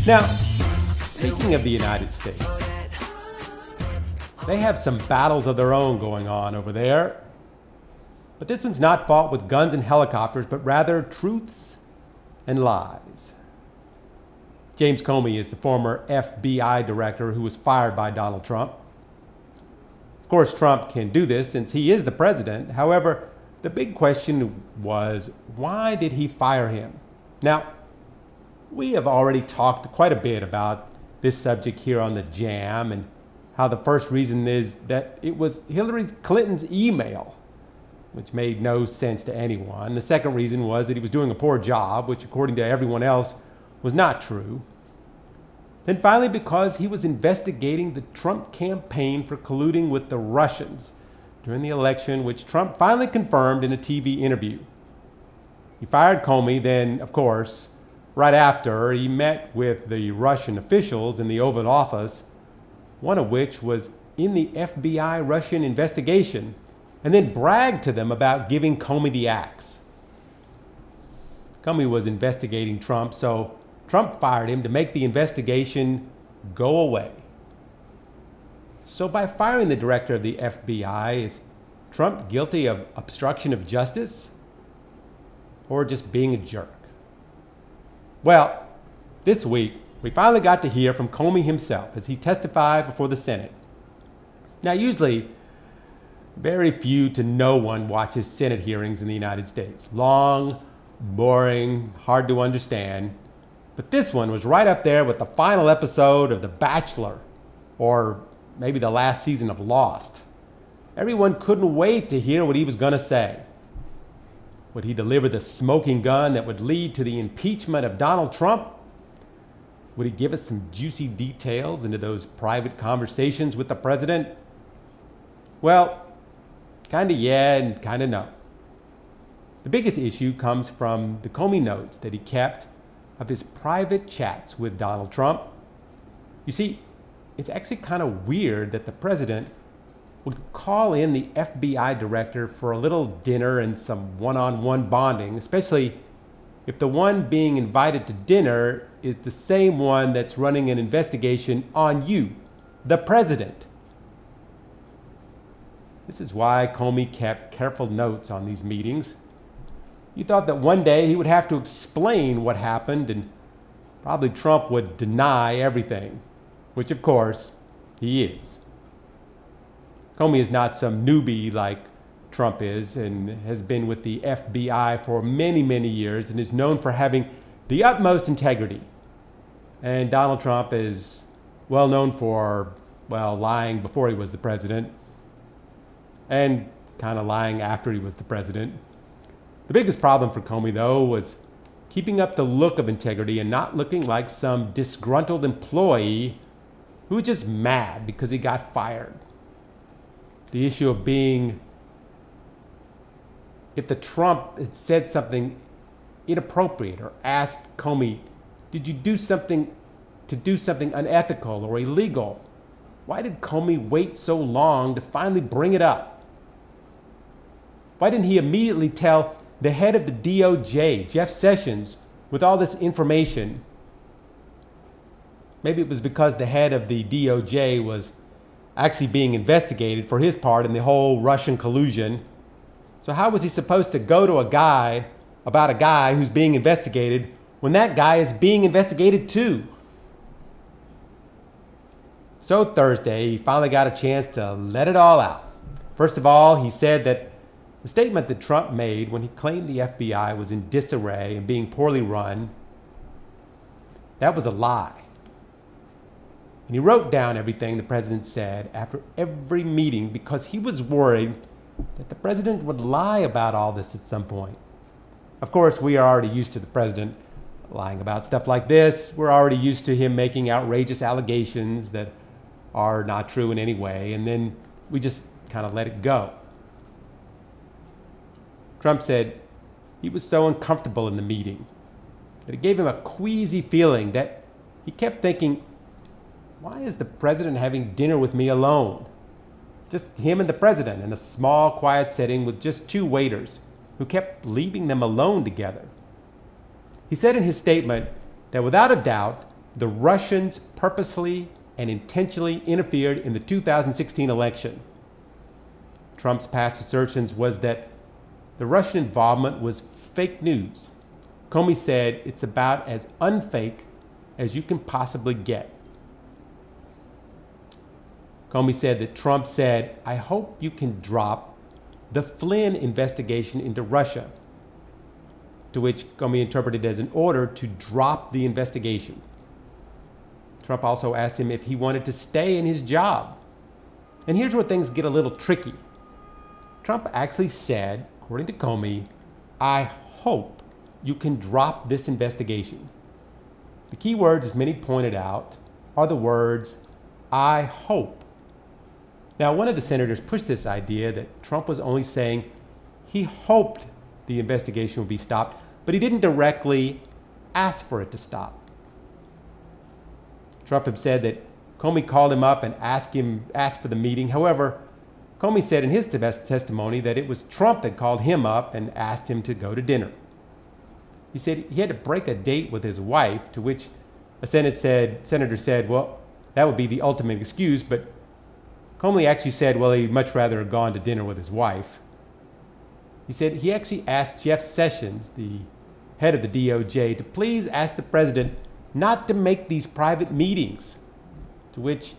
Now, speaking of the United States, they have some battles of their own going on over there. But this one's not fought with guns and helicopters, but rather truths and lies. James Comey is the former FBI director who was fired by Donald Trump. Of course, Trump can do this since he is the president. However, the big question was, why did he fire him? Now, we have already talked quite a bit about this subject here on the Jam, and how the first reason is that it was Hillary Clinton's email, which made no sense to anyone. The second reason was that he was doing a poor job, which according to everyone else was not true. Then finally, because he was investigating the Trump campaign for colluding with the Russians during the election, which Trump finally confirmed in a TV interview. He fired Comey, then, of course, right after, he met with the Russian officials in the Oval Office, one of which was in the FBI Russian investigation, and then bragged to them about giving Comey the axe. Comey was investigating Trump, so Trump fired him to make the investigation go away. So by firing the director of the FBI, is Trump guilty of obstruction of justice or just being a jerk? Well, this week, we finally got to hear from Comey himself as he testified before the Senate. Now, usually, very few to no one watches Senate hearings in the United States. Long, boring, hard to understand. But this one was right up there with the final episode of The Bachelor, or maybe the last season of Lost. Everyone couldn't wait to hear what he was going to say. Would he deliver the smoking gun that would lead to the impeachment of Donald Trump? Would he give us some juicy details into those private conversations with the president? Well, kind of yeah and kind of no. The biggest issue comes from the Comey notes that he kept of his private chats with Donald Trump. You see, it's actually kind of weird that the president would call in the FBI director for a little dinner and some one-on-one bonding, especially if the one being invited to dinner is the same one that's running an investigation on you, the president. This is why Comey kept careful notes on these meetings. He thought that one day he would have to explain what happened, and probably Trump would deny everything, which of course he is. Comey is not some newbie like Trump is, and has been with the FBI for many, many years, and is known for having the utmost integrity. And Donald Trump is well known for, well, lying before he was the president, and kind of lying after he was the president. The biggest problem for Comey, though, was keeping up the look of integrity and not looking like some disgruntled employee who was just mad because he got fired. The issue of being, if the Trump had said something inappropriate or asked Comey, did you do something unethical or illegal? Why did Comey wait so long to finally bring it up? Why didn't he immediately tell the head of the DOJ, Jeff Sessions, with all this information? Maybe it was because the head of the DOJ was actually being investigated for his part in the whole Russian collusion. So how was he supposed to go to a guy about a guy who's being investigated when that guy is being investigated too? So Thursday, he finally got a chance to let it all out. First of all, he said that the statement that Trump made when he claimed the FBI was in disarray and being poorly run, that was a lie. And he wrote down everything the president said after every meeting because he was worried that the president would lie about all this at some point. Of course, we are already used to the president lying about stuff like this. We're already used to him making outrageous allegations that are not true in any way, and then we just kind of let it go. Trump said he was so uncomfortable in the meeting that it gave him a queasy feeling that he kept thinking, why is the president having dinner with me alone? Just him and the president in a small, quiet setting with just two waiters who kept leaving them alone together. He said in his statement that without a doubt, the Russians purposely and intentionally interfered in the 2016 election. Trump's past assertions was that the Russian involvement was fake news. Comey said it's about as unfake as you can possibly get. Comey said that Trump said, "I hope you can drop the Flynn investigation into Russia," to which Comey interpreted as an order to drop the investigation. Trump also asked him if he wanted to stay in his job. And here's where things get a little tricky. Trump actually said, according to Comey, "I hope you can drop this investigation." The key words, as many pointed out, are the words, "I hope." Now, one of the senators pushed this idea that Trump was only saying he hoped the investigation would be stopped, but he didn't directly ask for it to stop. Trump had said that Comey called him up and asked for the meeting. However, Comey said in his testimony that it was Trump that called him up and asked him to go to dinner. He said he had to break a date with his wife, to which a senator said, well, that would be the ultimate excuse, but Comey actually said, well, he'd much rather have gone to dinner with his wife. He said he actually asked Jeff Sessions, the head of the DOJ, to please ask the president not to make these private meetings, to which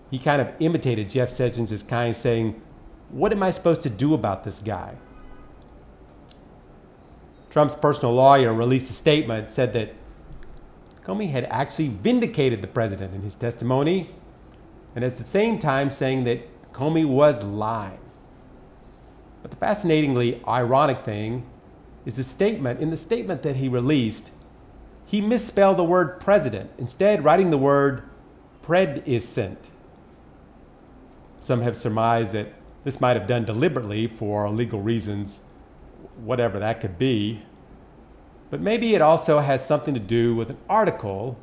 he kind of imitated Jeff Sessions as kind of saying, what am I supposed to do about this guy? Trump's personal lawyer released a statement, said that Comey had actually vindicated the president in his testimony, and at the same time saying that Comey was lying. But the fascinatingly ironic thing is the statement that he released, he misspelled the word president, instead writing the word predicent. Some have surmised that this might have done deliberately for legal reasons, whatever that could be. But maybe it also has something to do with an article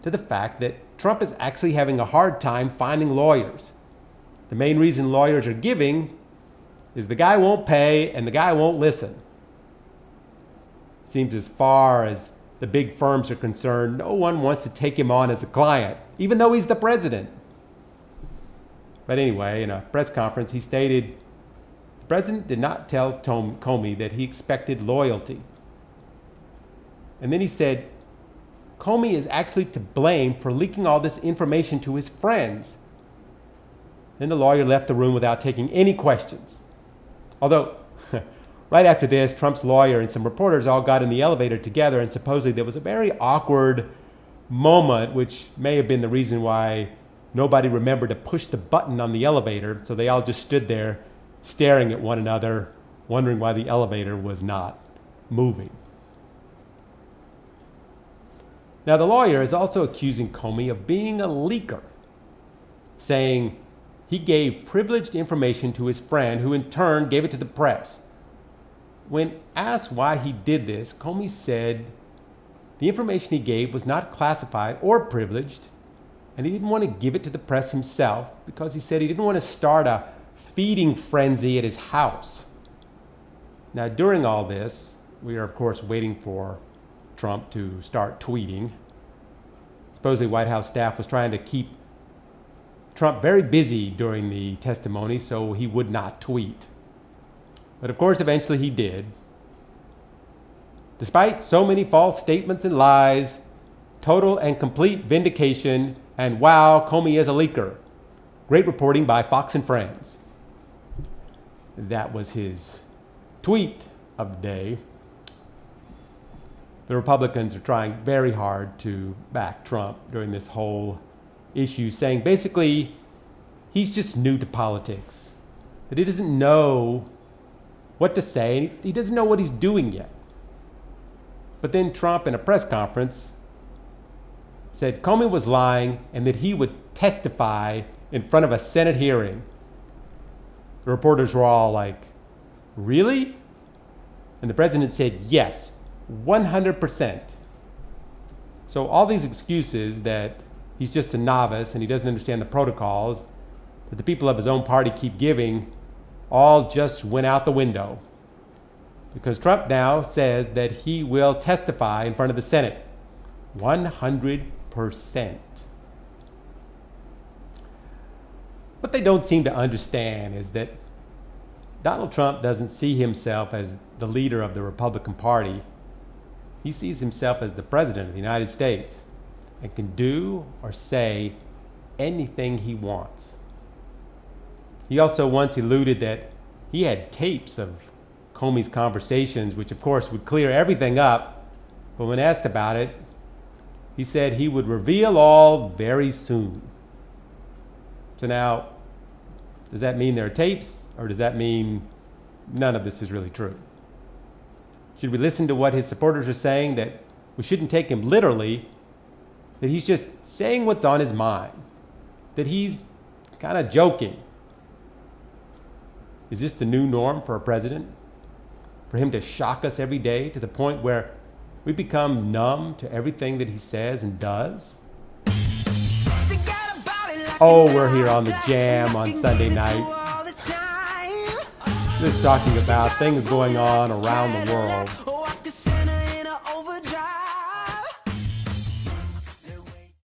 to the fact that Trump is actually having a hard time finding lawyers. The main reason lawyers are giving is the guy won't pay and the guy won't listen. Seems as far as the big firms are concerned, no one wants to take him on as a client, even though he's the president. But anyway, in a press conference, he stated the president did not tell Comey that he expected loyalty. And then he said, Comey is actually to blame for leaking all this information to his friends. Then the lawyer left the room without taking any questions. Although, right after this, Trump's lawyer and some reporters all got in the elevator together, and supposedly there was a very awkward moment, which may have been the reason why nobody remembered to push the button on the elevator, so they all just stood there staring at one another, wondering why the elevator was not moving. Now, the lawyer is also accusing Comey of being a leaker, saying he gave privileged information to his friend, who in turn gave it to the press. When asked why he did this, Comey said the information he gave was not classified or privileged, and he didn't want to give it to the press himself because he said he didn't want to start a feeding frenzy at his house. Now, during all this, we are, of course, waiting for Trump to start tweeting. Supposedly, White House staff was trying to keep Trump very busy during the testimony so he would not tweet. But of course, eventually he did. Despite so many false statements and lies, total and complete vindication, and wow, Comey is a leaker. Great reporting by Fox and Friends. That was his tweet of the day. The Republicans are trying very hard to back Trump during this whole issue, saying basically he's just new to politics, that he doesn't know what to say, he doesn't know what he's doing yet. But then Trump, in a press conference, said Comey was lying and that he would testify in front of a Senate hearing. The reporters were all like, really? And the president said, yes, 100%. So all these excuses that he's just a novice and he doesn't understand the protocols that the people of his own party keep giving all just went out the window. Because Trump now says that he will testify in front of the Senate. 100%. What they don't seem to understand is that Donald Trump doesn't see himself as the leader of the Republican Party. He sees himself as the president of the United States and can do or say anything he wants. He also once alluded that he had tapes of Comey's conversations, which of course would clear everything up, but when asked about it, he said he would reveal all very soon. So now, does that mean there are tapes, or does that mean none of this is really true? Should we listen to what his supporters are saying, that we shouldn't take him literally, that he's just saying what's on his mind, that he's kind of joking? Is this the new norm for a president? For him to shock us every day to the point where we become numb to everything that he says and does? Oh, we're here on The Jam on Sunday night, just talking about things going on around the world.